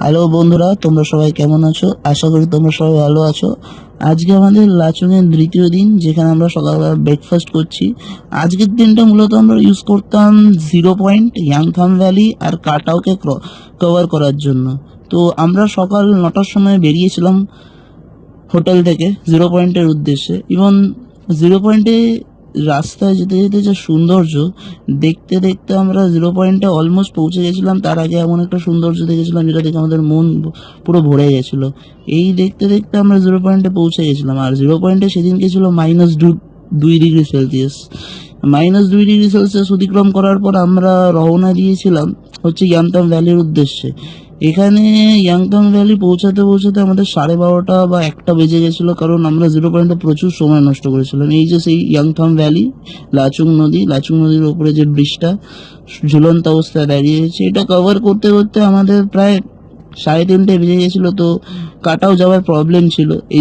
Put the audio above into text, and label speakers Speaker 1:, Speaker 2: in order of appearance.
Speaker 1: Hello বন্ধুরা, তোমরা সবাই কেমন আছো? আশা করি তোমরা সবাই ভালো আছো। আজকে আমাদের লাচুংয়ের দ্বিতীয় দিন, যেখানে আমরা সকালবেলা ব্রেকফাস্ট করছি। আজকের দিনটা মূলত আমরা ইউজ করতাম 0 পয়েন্ট, ইয়াংথাম ভ্যালি আর কাটাওকে কভার করার জন্য। তো আমরা সকাল 9টার সময় বেরিয়েছিলাম হোটেল থেকে 0 পয়েন্টের উদ্দেশ্যে। এবং 0 পয়েন্টে রাস্তায় যেতে যেতে যে সৌন্দর্য দেখতে দেখতে আমরা 0 পয়েন্টে অলমোস্ট পৌঁছে গেছিলাম। তার আগে এমন একটা সৌন্দর্য দেখেছিলাম যেটা দেখে আমাদের মন পুরো ভরে গেছিল। এই দেখতে দেখতে আমরা 0 পয়েন্টে পৌঁছে গেছিলাম। আর 0 পয়েন্টে সেদিনকে ছিল -2 ডিগ্রি সেলসিয়াস। -2 ডিগ্রি সেলসিয়াস অতিক্রম করার পর আমরা রওনা দিয়েছিলাম হচ্ছে ইয়াংথাম ভ্যালির উদ্দেশ্যে। এখানে ইয়াংথাম ভ্যালি পৌঁছাতে পৌঁছাতে আমাদের 12:30 বা 1টা বেজে গেছিলো, কারণ আমরা 0 পয়েন্টে প্রচুর সময় নষ্ট করেছিলাম। এই যে সেই ইয়াংথাম ভ্যালি, লাচুং নদীর ওপরে যে ব্রিজটা ঝুলন্ত অবস্থায় দাঁড়িয়েছে, এটা কভার করতে করতে আমাদের প্রায় 3:30 বেজে গেছিলো। তো কাটাও যাওয়ার প্রবলেম ছিল। এই